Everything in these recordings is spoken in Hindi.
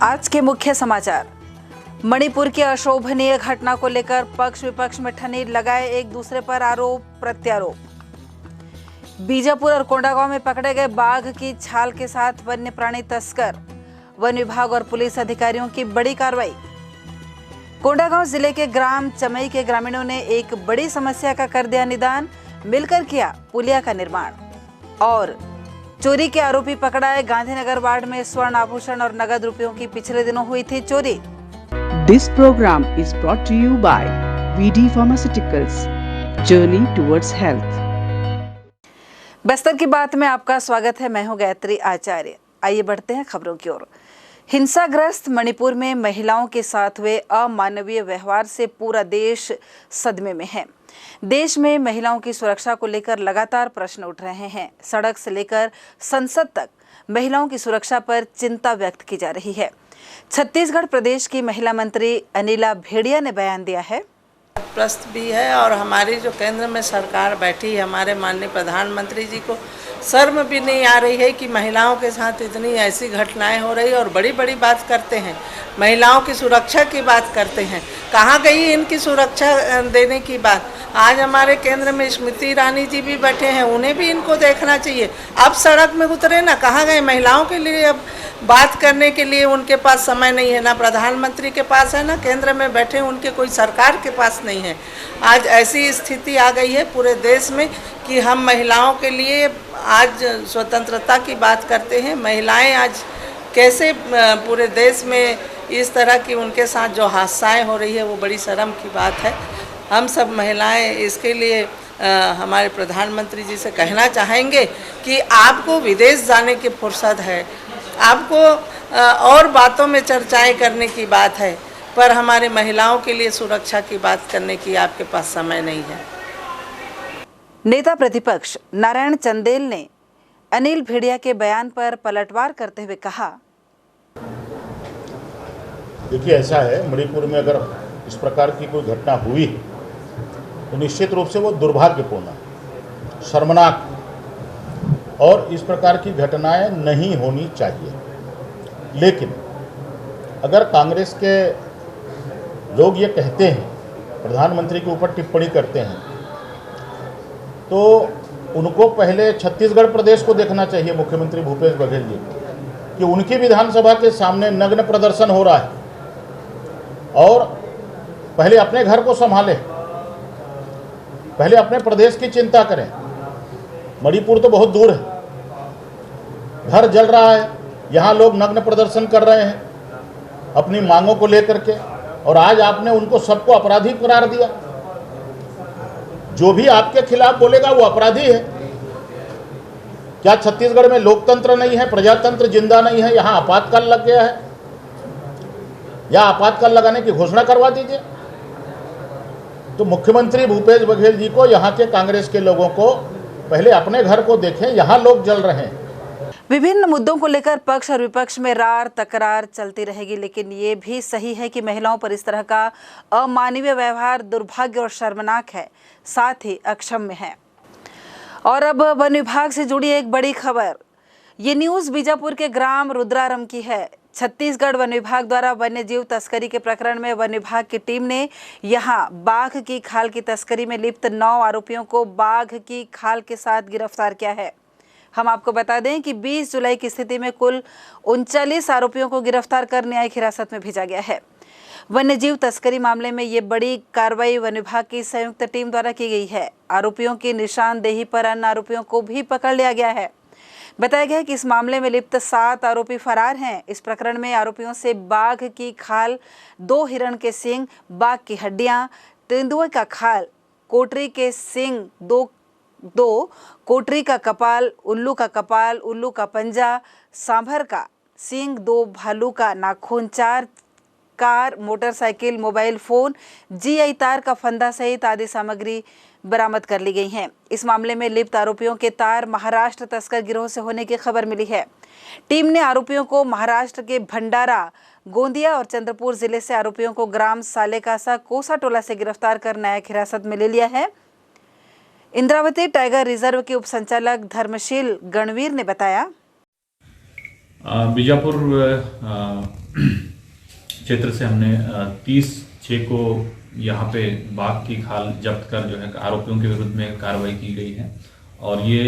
आज के मुख्य समाचार। मणिपुर की अशोभनीय घटना को लेकर पक्ष विपक्ष में ठनी लगाए एक दूसरे पर आरोप प्रत्यारोप। बीजापुर और कोंडागांव में पकड़े गए बाघ की छाल के साथ वन्य प्राणी तस्कर, वन विभाग और पुलिस अधिकारियों की बड़ी कार्रवाई। कोंडागांव जिले के ग्राम चमई के ग्रामीणों ने एक बड़ी समस्या का कर दिया निदान, मिलकर किया पुलिया का निर्माण। और चोरी के आरोपी पकड़ाए, गांधीनगर वार्ड में स्वर्ण आभूषण और नगद रुपयों की पिछले दिनों हुई थी चोरी। This program is brought to you by VD Pharmaceuticals, Journey towards Health। Bastar की बात में आपका स्वागत है। मैं हूं गायत्री आचार्य। आइए बढ़ते हैं खबरों की ओर। हिंसाग्रस्त मणिपुर में महिलाओं के साथ हुए अमानवीय व्यवहार से पूरा देश सदमे में है। देश में महिलाओं की सुरक्षा को लेकर लगातार प्रश्न उठ रहे हैं। सड़क से लेकर संसद तक महिलाओं की सुरक्षा पर चिंता व्यक्त की जा रही है। छत्तीसगढ़ प्रदेश की महिला मंत्री अनिला भेड़िया ने बयान दिया है। प्रस्त भी है और हमारी जो केंद्र में सरकार बैठी है, हमारे माननीय प्रधानमंत्री जी को शर्म भी नहीं आ रही है कि महिलाओं के साथ इतनी ऐसी घटनाएं हो रही है और बड़ी बड़ी बात करते हैं, महिलाओं की सुरक्षा की बात करते हैं। कहाँ गई इनकी सुरक्षा देने की बात? आज हमारे केंद्र में स्मृति ईरानी जी भी बैठे हैं, उन्हें भी इनको देखना चाहिए। अब सड़क में उतरे ना, कहाँ गए महिलाओं के लिए? अब बात करने के लिए उनके पास समय नहीं है, ना प्रधानमंत्री के पास है, ना केंद्र में बैठे उनके कोई सरकार के पास नहीं है। आज ऐसी स्थिति आ गई है पूरे देश में कि हम महिलाओं के लिए आज स्वतंत्रता की बात करते हैं। महिलाएं आज कैसे पूरे देश में इस तरह की उनके साथ जो हादसाएं हो रही है वो बड़ी शर्म की बात है। हम सब महिलाएं इसके लिए हमारे प्रधानमंत्री जी से कहना चाहेंगे कि आपको विदेश जाने की फुर्सत है, आपको और बातों में चर्चाएं करने की बात है, पर हमारे महिलाओं के लिए सुरक्षा की बात करने की आपके पास समय नहीं है। नेता प्रतिपक्ष नारायण चंदेल ने अनिल भेड़िया के बयान पर पलटवार करते हुए कहा, देखिए ऐसा है, मणिपुर में अगर इस प्रकार की कोई घटना हुई तो निश्चित रूप से वो दुर्भाग्यपूर्ण, शर्मनाक और इस प्रकार की घटनाएं नहीं होनी चाहिए। लेकिन अगर कांग्रेस के लोग ये कहते हैं, प्रधानमंत्री के ऊपर टिप्पणी करते हैं, तो उनको पहले छत्तीसगढ़ प्रदेश को देखना चाहिए, मुख्यमंत्री भूपेश बघेल जी को, कि उनकी विधानसभा के सामने नग्न प्रदर्शन हो रहा है और पहले अपने घर को संभाले, पहले अपने प्रदेश की चिंता करें। मणिपुर तो बहुत दूर है, घर जल रहा है, यहाँ लोग नग्न प्रदर्शन कर रहे हैं अपनी मांगों को लेकर के, और आज आपने उनको सबको अपराधी करार दिया। जो भी आपके खिलाफ बोलेगा वो अपराधी है। क्या छत्तीसगढ़ में लोकतंत्र नहीं है, प्रजातंत्र जिंदा नहीं है? यहाँ आपातकाल लग गया है, या आपातकाल लगाने की घोषणा करवा दीजिए। तो मुख्यमंत्री भूपेश बघेल जी को, यहाँ के कांग्रेस के लोगों को पहले अपने घर को देखें, यहाँ लोग जल रहे हैं। विभिन्न मुद्दों को लेकर पक्ष और विपक्ष में रार तकरार चलती रहेगी, लेकिन ये भी सही है कि महिलाओं पर इस तरह का अमानवीय व्यवहार दुर्भाग्य और शर्मनाक है, साथ ही अक्षम्य है। और अब वन विभाग से जुड़ी एक बड़ी खबर। ये न्यूज़ बीजापुर के ग्राम रुद्रारम की है। छत्तीसगढ़ वन विभाग द्वारा वन्य जीव तस्करी के प्रकरण में वन विभाग की टीम ने यहां बाघ की खाल की तस्करी में लिप्त 9 आरोपियों को बाघ की खाल के साथ गिरफ्तार किया है। हम आपको बता दें कि 20 जुलाई की स्थिति में कुल 39 आरोपियों को गिरफ्तार कर न्यायिक हिरासत में भेजा गया है। वन्य जीव तस्करी मामले में ये बड़ी कार्रवाई वन विभाग की संयुक्त टीम द्वारा की गई है। आरोपियों की निशानदेही पर अन्य आरोपियों को भी पकड़ लिया गया है। बताया गया है कि इस मामले में लिप्त 7 आरोपी फरार हैं। इस प्रकरण में आरोपियों से बाघ की खाल, 2 हिरण के सींग, बाघ की हड्डियां, तेंदुए का खाल, कोटरी के सींग, दो कोटरी का कपाल, उल्लू का कपाल, उल्लू का पंजा, सांभर का सींग, 2 भालू का नाखून, 4 car, motorcycle, mobile phone, GI तार का फंदा सहित आदि सामग्री बरामद कर ली गई हैं। इस मामले में लिप्त आरोपियों के तार महाराष्ट्र तस्कर गिरोह से होने की खबर मिली है। टीम ने आरोपियों को महाराष्ट्र के भंडारा, गोंदिया और चंद्रपुर जिले से आरोपियों को ग्राम सालेकासा कोसा टोला से गिरफ्तार कर न्यायिक हिरासत में ले लिया है। इंद्रावती टाइगर रिजर्व के उप संचालक धर्मशील गणवीर ने बताया, बीजापुर क्षेत्र से हमने 30/6 को यहाँ पे बाघ की खाल जब्त कर जो है आरोपियों के विरुद्ध में कार्रवाई की गई है। और ये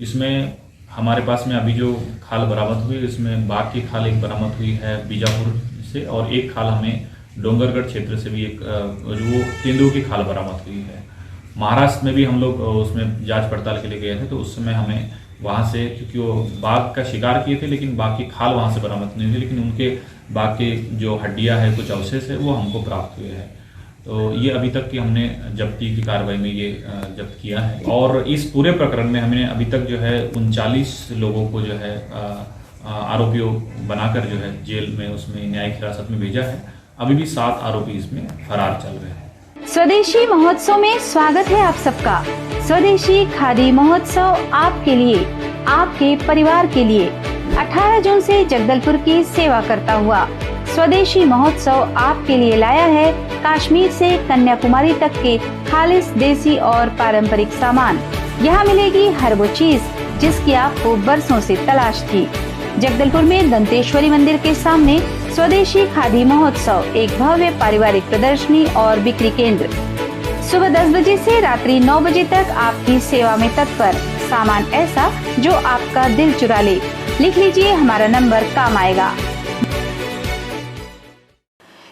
इसमें हमारे पास में अभी जो खाल बरामद हुई इसमें बाघ की खाल एक बरामद हुई है बीजापुर से, और एक खाल हमें डोंगरगढ़ क्षेत्र से भी एक जो तेंदुओं की खाल बरामद हुई है। महाराष्ट्र में भी हम लोग उसमें जांच पड़ताल के लिए गए थे, तो उस समय हमें वहाँ से, क्योंकि वो बाघ का शिकार किए थे लेकिन बाघ की खाल वहाँ से बरामद नहीं हुई, लेकिन उनके बाघ के जो हड्डियाँ है, कुछ अवशेष है, वो हमको प्राप्त हुए हैं। तो ये अभी तक की हमने जब्ती की कार्रवाई में ये जब्त किया है। और इस पूरे प्रकरण में हमने अभी तक जो है 39 लोगों को जो है आरोपियों बनाकर जो है जेल में उसमें न्यायिक हिरासत में भेजा है। अभी भी 7 आरोपी इसमें फरार चल रहे हैं। स्वदेशी महोत्सव में स्वागत है आप सबका। स्वदेशी खादी महोत्सव आपके लिए, आपके परिवार के लिए 18 जून से जगदलपुर की सेवा करता हुआ स्वदेशी महोत्सव आपके लिए लाया है कश्मीर से कन्याकुमारी तक के खालिस देसी और पारंपरिक सामान। यहाँ मिलेगी हर वो चीज जिसकी आपको बरसों से तलाश थी। जगदलपुर में दंतेश्वरी मंदिर के सामने स्वदेशी खादी महोत्सव एक भव्य पारिवारिक प्रदर्शनी और बिक्री केंद्र। सुबह 10 बजे से रात्रि 9 बजे तक आपकी सेवा में तत्पर। सामान ऐसा जो आपका दिल चुरा ले। लिख लीजिए, हमारा नंबर काम आएगा।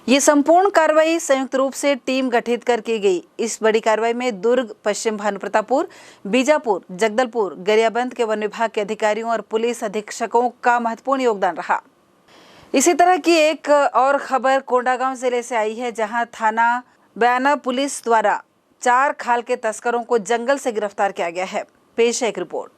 ये संपूर्ण कार्रवाई संयुक्त रूप से टीम गठित कर की गई। इस बड़ी कार्रवाई में दुर्ग, पश्चिम भानुप्रतापपुर, बीजापुर, जगदलपुर, गरियाबंद के वन विभाग के अधिकारियों और पुलिस अधीक्षकों का महत्वपूर्ण योगदान रहा। इसी तरह की एक और खबर कोंडागांव जिले से आई है, जहां थाना बयाना पुलिस द्वारा 4 खाल के तस्करों को जंगल से गिरफ्तार किया गया है। पेश है एक रिपोर्ट।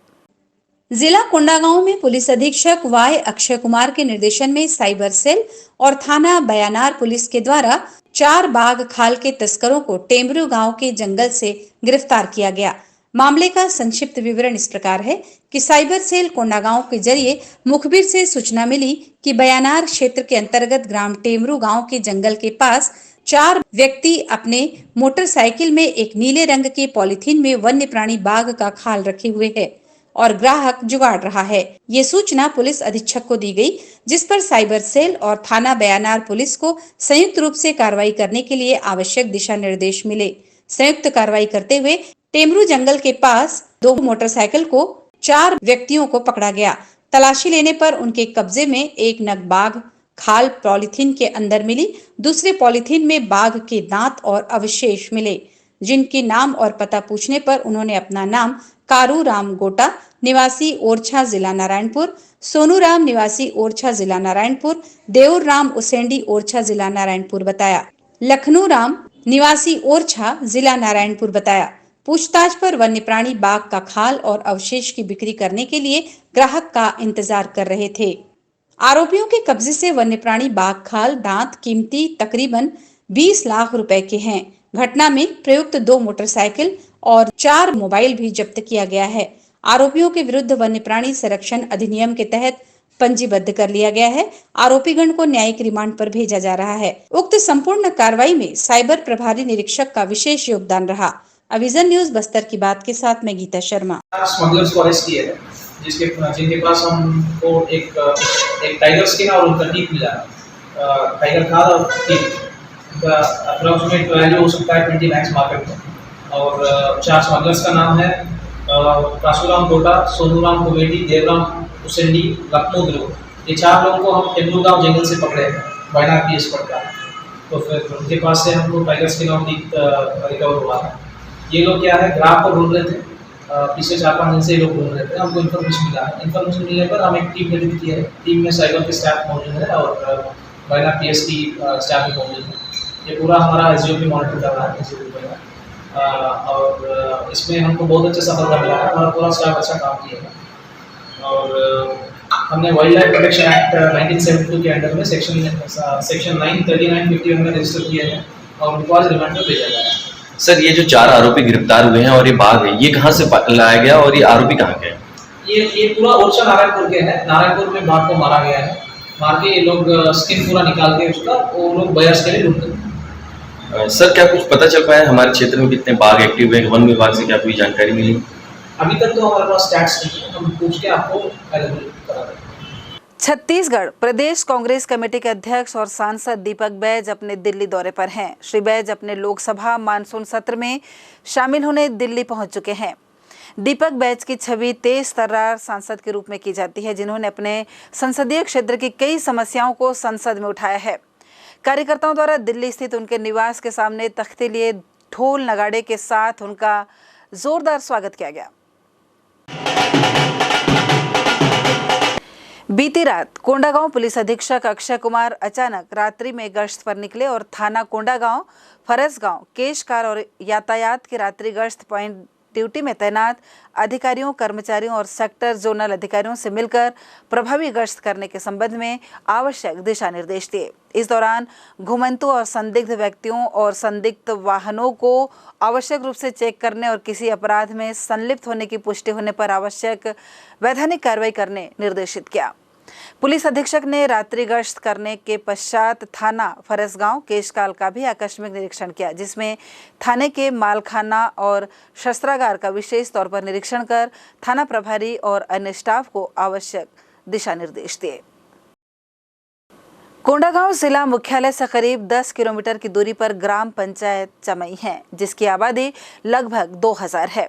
जिला कोंडागांव में पुलिस अधीक्षक वाई अक्षय कुमार के निर्देशन में साइबर सेल और थाना बयानार पुलिस के द्वारा 4 बाघ खाल के तस्करों को टेमरू गांव के जंगल से गिरफ्तार किया गया। मामले का संक्षिप्त विवरण इस प्रकार है कि साइबर सेल कोंडागांव के जरिए मुखबिर से सूचना मिली कि बयानार क्षेत्र के अंतर्गत ग्राम टेमरू गांव के जंगल के पास 4 व्यक्ति अपने मोटरसाइकिल में एक नीले रंग के पॉलिथीन में वन्य प्राणी बाघ का खाल रखे हुए है और ग्राहक जुगाड़ रहा है। ये सूचना पुलिस अधीक्षक को दी गई, जिस पर साइबर सेल और थाना बयानार पुलिस को संयुक्त रूप से कार्रवाई करने के लिए आवश्यक दिशा निर्देश मिले। संयुक्त कार्रवाई करते हुए टेमरू जंगल के पास 2 मोटरसाइकिल को 4 व्यक्तियों को पकड़ा गया। तलाशी लेने पर उनके कब्जे में 1 नग बाघ खाल पॉलिथीन के अंदर मिली। दूसरे पॉलिथीन में बाघ के दांत और अवशेष मिले, जिनके नाम और पता पूछने पर उन्होंने अपना नाम कारू राम गोटा निवासी ओरछा जिला नारायणपुर, सोनू राम निवासी ओरछा जिला नारायणपुर, देउर राम उसेंडी ओरछा जिला नारायणपुर बताया। लखनऊ राम निवासी ओरछा जिला नारायणपुर बताया। पूछताछ पर वन्य प्राणी बाघ का खाल और अवशेष की बिक्री करने के लिए ग्राहक का इंतजार कर रहे थे। आरोपियों के कब्जे से वन्य प्राणी बाघ खाल दांत कीमती तकरीबन 20 लाख रुपए के हैं। घटना में प्रयुक्त 2 मोटरसाइकिल और 4 मोबाइल भी जब्त किया गया है। आरोपियों के विरुद्ध वन्य प्राणी संरक्षण अधिनियम के तहत पंजीबद्ध कर लिया गया है। आरोपीगण को न्यायिक रिमांड पर भेजा जा रहा है। उक्त संपूर्ण कार्रवाई में साइबर प्रभारी निरीक्षक का विशेष योगदान रहा। अविजन न्यूज बस्तर की बात के साथ मैं गीता शर्मा। स्मगलर्स को अरेस्ट किए हैं, जिनके पास हमको एक टाइगर स्किन और उनका टीप मिला, टाइगर खाल और टीप। उनका अप्रोक्सीमेट वैल्यू हो सकता है 20 लाख मार्केट में। और 4 स्मगलर्स का नाम है कासूराम गोटा, सोनू राम कुमेटी, देवराम उसेंडी, लखनऊ ध्रुव। ये 4 लोगों को हम टेमरू गाँव जंगल से पकड़े हैं, वायनाड पीएस पड़ता है। तो फिर उनके पास से हमको टाइगर स्किन और टीप रिकवर हुआ है। ये लोग क्या है, ग्राहक को ढूंढ रहे थे, पिछले 4-5 दिन से ये लोग ढूंढ रहे थे। हमको इन्फॉर्मेशन मिला है। इन्फॉर्मेशन मिलने पर हम एक टीम गठित की है। टीम में साइबर के स्टाफ मौजूद है और वायनाड पीएस की स्टाफ भी मौजूद है। ये पूरा हमारा एसडीओपी मॉनिटर कर रहा है और इसमें हमको बहुत अच्छा सफलता मिला है। हमारा पूरा स्टाफ अच्छा काम किया है। और हमने वाइल्ड लाइफ प्रोटेक्शन एक्ट 1972 के अंडर में सेक्शन 9, 39, 50 में रजिस्टर किया है और उनको आज रिमांड पर भेजा गया है। सर, ये जो 4 आरोपी गिरफ्तार हुए हैं और ये बाघ है, ये कहाँ से लाया गया और ये आरोपी कहाँ के हैं? ये पूरा ओरछा नारायणपुर के हैं। नारायणपुर में बाघ को मारा गया है। मार के ये लोग स्किन पूरा निकाल के उसका वो लोग बयर्स के लिए ढूंढते हैं। सर, क्या कुछ पता चल पाया हमारे क्षेत्र में कितने बाघ एक्टिव है? वन विभाग से क्या कोई जानकारी मिली? अभी तक तो हमारे पास स्टैट्स नहीं है, हम पूछ के आपको अवेलेबल करा देंगे। छत्तीसगढ़ प्रदेश कांग्रेस कमेटी के अध्यक्ष और सांसद दीपक बैज अपने दिल्ली दौरे पर हैं। श्री बैज अपने लोकसभा मानसून सत्र में शामिल होने दिल्ली पहुंच चुके हैं। दीपक बैज की छवि तेज तर्रार सांसद के रूप में की जाती है, जिन्होंने अपने संसदीय क्षेत्र की कई समस्याओं को संसद में उठाया है। कार्यकर्ताओं द्वारा दिल्ली स्थित उनके निवास के सामने तख्ते लिए ढोल नगाड़े के साथ उनका जोरदार स्वागत किया गया। बीती रात कोंडागांव पुलिस अधीक्षक अक्षय कुमार अचानक रात्रि में गश्त पर निकले और थाना कोंडागांव, फरसगांव, केशकार और यातायात की रात्रि गश्त पॉइंट ड्यूटी में तैनात अधिकारियों, कर्मचारियों और सेक्टर जोनल अधिकारियों से मिलकर प्रभावी गश्त करने के संबंध में आवश्यक दिशा निर्देश दिए। इस दौरान घुमंतु और संदिग्ध व्यक्तियों और संदिग्ध वाहनों को आवश्यक रूप से चेक करने और किसी अपराध में संलिप्त होने की पुष्टि होने पर आवश्यक वैधानिक कार्रवाई करने निर्देशित किया। पुलिस अधीक्षक ने रात्रि गश्त करने के पश्चात थाना फरसगांव, केशकाल का भी आकस्मिक निरीक्षण किया, जिसमें थाने के मालखाना और शस्त्रागार का विशेष तौर पर निरीक्षण कर थाना प्रभारी और अन्य स्टाफ को आवश्यक दिशा निर्देश दिए। कोंडागांव जिला मुख्यालय से करीब 10 किलोमीटर की दूरी पर ग्राम पंचायत चमई है, जिसकी आबादी लगभग 2000 है।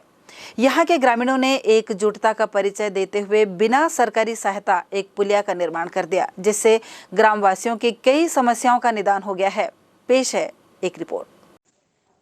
यहाँ के ग्रामीणों ने एकजुटता का परिचय देते हुए बिना सरकारी सहायता एक पुलिया का निर्माण कर दिया, जिससे ग्रामवासियों की कई समस्याओं का निदान हो गया है। पेश है एक रिपोर्ट।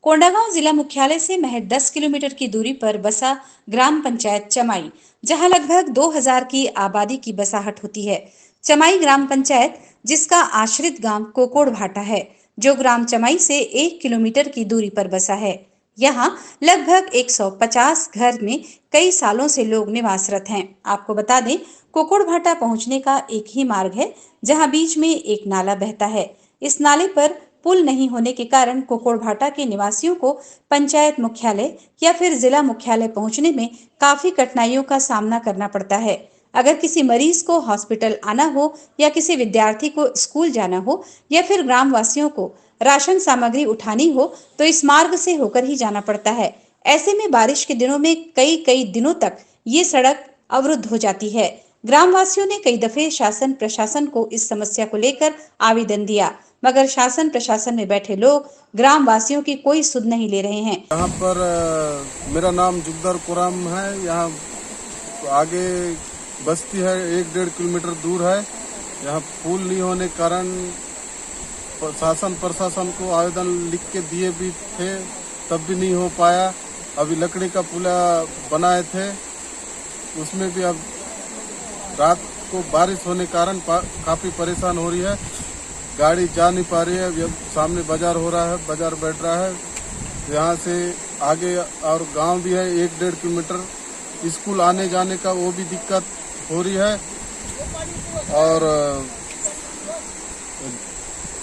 कोंडागांव जिला मुख्यालय से महज 10 किलोमीटर की दूरी पर बसा ग्राम पंचायत चमाई, जहां लगभग 2000 की आबादी की बसाहट होती है। चमाई ग्राम पंचायत, जिसका आश्रित गांव कोकोड़ भाटा है, जो ग्राम चमाई से 1 किलोमीटर की दूरी पर बसा है। यहाँ लगभग 150 घर में कई सालों से लोग निवासरत हैं। आपको बता दें, कोकोड़ भाटा पहुंचने का एक ही मार्ग है, जहां बीच में एक नाला बहता है। इस नाले पर पुल नहीं होने के कारण कोकोड़ भाटा के निवासियों को पंचायत मुख्यालय या फिर जिला मुख्यालय पहुंचने में काफी कठिनाइयों का सामना करना पड़ता है। अगर किसी मरीज को हॉस्पिटल आना हो या किसी विद्यार्थी को स्कूल जाना हो या फिर ग्रामवासियों को राशन सामग्री उठानी हो तो इस मार्ग से होकर ही जाना पड़ता है। ऐसे में बारिश के दिनों में कई दिनों तक ये सड़क अवरुद्ध हो जाती है। ग्रामवासियों ने कई दफे शासन प्रशासन को इस समस्या को लेकर आवेदन दिया, मगर शासन प्रशासन में बैठे लोग ग्रामवासियों की कोई सुध नहीं ले रहे हैं। यहाँ पर मेरा नाम जुगदर कुराम है। यहाँ आगे बस्ती है, 1-1.5 किलोमीटर दूर है। यहाँ पुल नहीं होने के कारण शासन प्रशासन को आवेदन लिख के दिए भी थे, तब भी नहीं हो पाया। अभी लकड़ी का पुला बनाए थे, उसमें भी अब रात को बारिश होने के कारण काफ़ी परेशान हो रही है। गाड़ी जा नहीं पा रही है। सामने बाजार हो रहा है, बाजार बैठ रहा है। यहाँ से आगे और गांव भी है 1-1.5 किलोमीटर। स्कूल आने जाने का वो भी दिक्कत हो रही है और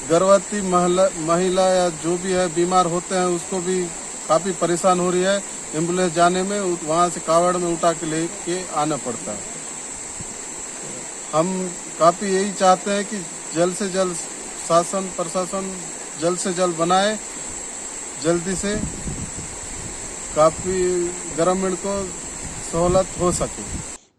गर्भवती महिला या जो भी है बीमार होते हैं उसको भी काफ़ी परेशान हो रही है। एम्बुलेंस जाने में वहाँ से कावड़ में उठा के लेके आना पड़ता है। हम काफ़ी यही चाहते हैं कि जल्द से जल्द शासन प्रशासन जल्द से जल्द बनाए, जल्दी से काफ़ी ग्रामीण को सहूलत हो सके।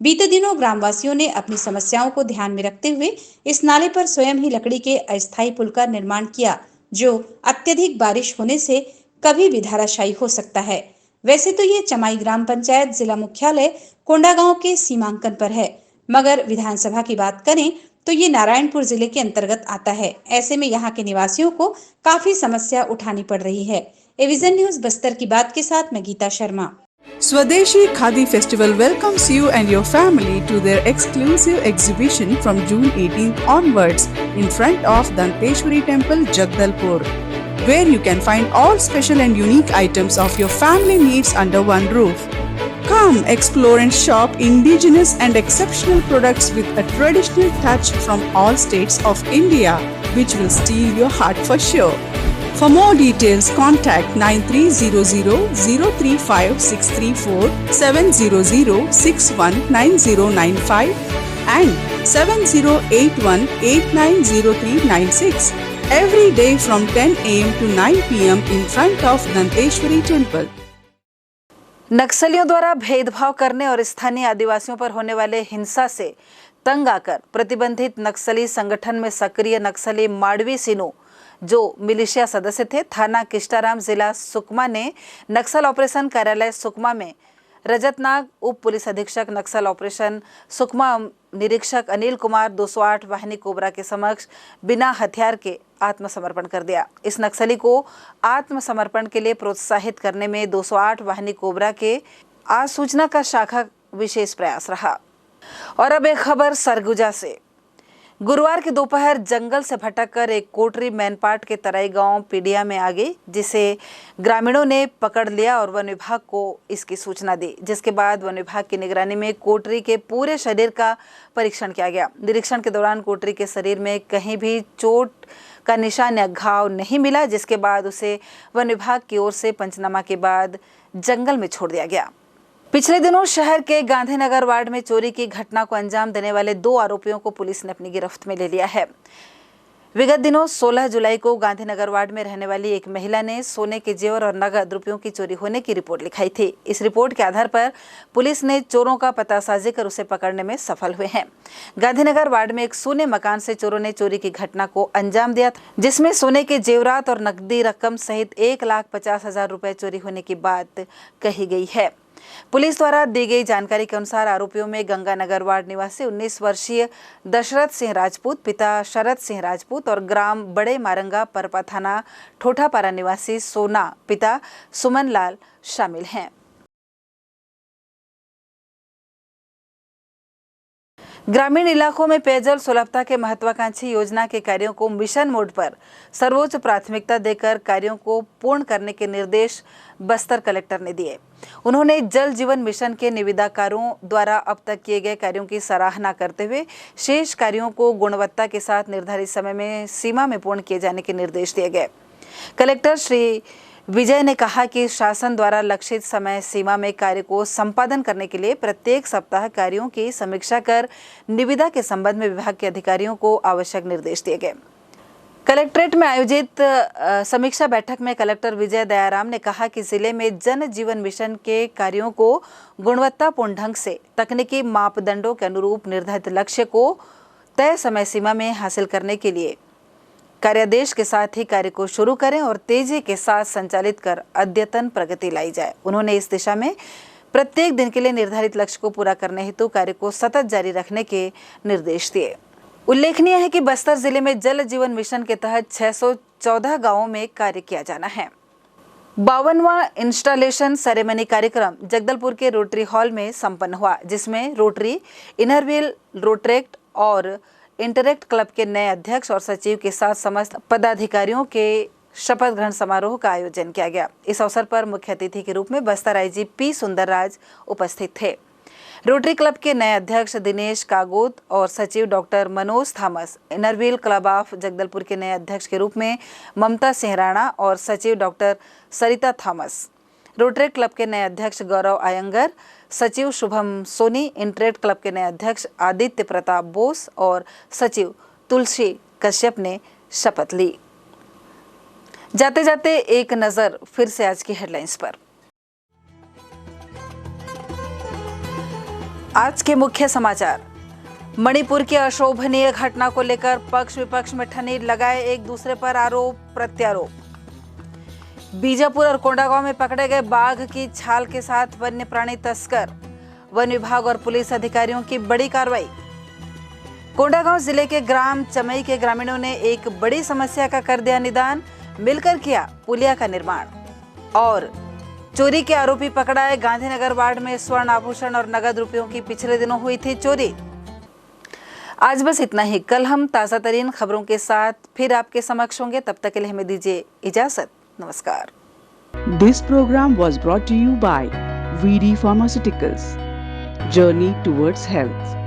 बीते दिनों ग्रामवासियों ने अपनी समस्याओं को ध्यान में रखते हुए इस नाले पर स्वयं ही लकड़ी के अस्थायी पुल का निर्माण किया, जो अत्यधिक बारिश होने से कभी भी धराशायी हो सकता है। वैसे तो ये चमाई ग्राम पंचायत जिला मुख्यालय कोंडागांव के सीमांकन पर है, मगर विधानसभा की बात करें तो ये नारायणपुर जिले के अंतर्गत आता है। ऐसे में यहाँ के निवासियों को काफी समस्या उठानी पड़ रही है। एविजन न्यूज बस्तर की बात के साथ मैं Gita Sharma. Swadeshi Khadi Festival welcomes you and your family to their exclusive exhibition from June 18th onwards in front of Danteshwari Temple, Jagdalpur, where you can find all special and unique items of your family needs under one roof. Come explore and shop indigenous and exceptional products with a traditional touch from all states of India, which will steal your heart for sure. For more details, contact 9300-035-634, 700-619095 and 7081-890396. Every day from 10 a.m. to 9 p.m. in front of Danteshwari Temple. नक्सलियों द्वारा भेदभाव करने और स्थानीय आदिवासियों पर होने वाले हिंसा से तंग आकर प्रतिबंधित नक्सली संगठन में सक्रिय नक्सली माडवी सिनू जो मिलिशिया सदस्य थे, थाना किष्टाराम जिला सुकमा ने नक्सल ऑपरेशन कार्यालय सुकमा में रजतनाग उप पुलिस अधीक्षक नक्सल ऑपरेशन सुकमा निरीक्षक अनिल कुमार 208 वाहिनी कोबरा के समक्ष बिना हथियार के आत्मसमर्पण कर दिया। इस नक्सली को आत्मसमर्पण के लिए प्रोत्साहित करने में 208 वाहिनी कोबरा के आसूचना का शाखा विशेष प्रयास रहा। और अब एक खबर सरगुजा से। गुरुवार की दोपहर जंगल से भटककर एक कोटरी मैनपाट के तराई गांव पीडिया में आ गई, जिसे ग्रामीणों ने पकड़ लिया और वन विभाग को इसकी सूचना दी, जिसके बाद वन विभाग की निगरानी में कोटरी के पूरे शरीर का परीक्षण किया गया। निरीक्षण के दौरान कोटरी के शरीर में कहीं भी चोट का निशान या घाव नहीं मिला, जिसके बाद उसे वन विभाग की ओर से पंचनामा के बाद जंगल में छोड़ दिया गया। पिछले दिनों शहर के गांधीनगर वार्ड में चोरी की घटना को अंजाम देने वाले 2 आरोपियों को पुलिस ने अपनी गिरफ्त में ले लिया है। विगत दिनों 16 जुलाई को गांधीनगर वार्ड में रहने वाली एक महिला ने सोने के जेवर और नगद रुपयों की चोरी होने की रिपोर्ट लिखाई थी। इस रिपोर्ट के आधार पर पुलिस ने चोरों का पतासाजी कर उसे पकड़ने में सफल हुए हैं। गांधीनगर वार्ड में एक सोने मकान से चोरों ने चोरी की घटना को अंजाम दिया था, जिसमें सोने के जेवरात और नकदी रकम सहित 1,50,000 रुपए चोरी होने की बात कही गई है। पुलिस द्वारा दी गई जानकारी के अनुसार आरोपियों में गंगानगर वार्ड निवासी 19 वर्षीय दशरथ सिंह राजपूत पिता शरद सिंह राजपूत और ग्राम बड़े मारंगा परपा थाना ठोठापारा निवासी सोना पिता सुमन लाल शामिल हैं। ग्रामीण इलाकों में पेयजल सुलभता के महत्वाकांक्षी योजना के कार्यों को मिशन मोड पर सर्वोच्च प्राथमिकता देकर कार्यों को पूर्ण करने के निर्देश बस्तर कलेक्टर ने दिए। उन्होंने जल जीवन मिशन के निविदाकारों द्वारा अब तक किए गए कार्यों की सराहना करते हुए शेष कार्यों को गुणवत्ता के साथ निर्धारित समय में सीमा में पूर्ण किए जाने के निर्देश दिए गए। कलेक्टर श्री विजय ने कहा कि शासन द्वारा लक्षित समय सीमा में कार्य को संपादन करने के लिए प्रत्येक सप्ताह कार्यों की समीक्षा कर निविदा के संबंध में विभाग के अधिकारियों को आवश्यक निर्देश दिए गए। कलेक्ट्रेट में आयोजित समीक्षा बैठक में कलेक्टर विजय दयाराम ने कहा कि जिले में जन जीवन मिशन के कार्यों को गुणवत्तापूर्ण ढंग से तकनीकी मापदंडों के अनुरूप निर्धारित लक्ष्य को तय समय सीमा में हासिल करने के लिए कार्यादेश के साथ ही कार्य को शुरू करें और तेजी के साथ संचालित कर अद्यतन प्रगति लाई जाए। उन्होंने इस दिशा में प्रत्येक दिन के लिए निर्धारित लक्ष्य को पूरा करने हेतु कार्य को सतत जारी रखने के निर्देश दिए। उल्लेखनीय है कि बस्तर जिले में जल जीवन मिशन के तहत 614 गांवों में कार्य किया जाना है। 52वां इंस्टॉलेशन सेरेमनी कार्यक्रम जगदलपुर के रोटरी हॉल में संपन्न हुआ, जिसमें रोटरी, इनरव्हील, रोटरेक्ट और इंटरेक्ट क्लब के नए अध्यक्ष और सचिव के साथ समस्त पदाधिकारियों के शपथ ग्रहण समारोह का आयोजन किया गया। इस अवसर पर मुख्य अतिथि के रूप में बस्तर आईजी पी सुंदरराज उपस्थित थे। रोटरी क्लब के नए अध्यक्ष दिनेश कागोत और सचिव doctor Manoj Thomas, Inner Wheel club of Jagdalpur के नए अध्यक्ष के रूप में ममता सिंह राणा और सचिव डॉक्टर सरिता थॉमस, रोटरी क्लब के नए अध्यक्ष गौरव आयंगर, सचिव शुभम सोनी, इंटरेक्ट क्लब के नए अध्यक्ष आदित्य प्रताप बोस और सचिव तुलसी कश्यप ने शपथ ली। जाते जाते एक नजर फिर से आज की हेडलाइंस पर। आज के मुख्य समाचार। मणिपुर की अशोभनीय घटना को लेकर पक्ष विपक्ष में ठनी लगाए एक दूसरे पर आरोप प्रत्यारोप। बीजापुर और कोंडागांव में पकड़े गए बाघ की छाल के साथ वन्य प्राणी तस्कर, वन विभाग और पुलिस अधिकारियों की बड़ी कार्रवाई। कोंडागांव जिले के ग्राम चमई के ग्रामीणों ने एक बड़ी समस्या का कर दिया निदान, मिलकर किया पुलिया का निर्माण। और चोरी के आरोपी पकड़ाए, गांधीनगर वार्ड में स्वर्ण आभूषण और नगद रुपयों की पिछले दिनों हुई थी चोरी। आज बस इतना ही। कल हम ताज़ा तरीन खबरों के साथ फिर आपके समक्ष होंगे। तब तक के लिए हमें दीजिए इजाजत। नमस्कार। This program was brought to you by VD Pharmaceuticals. Journey towards health.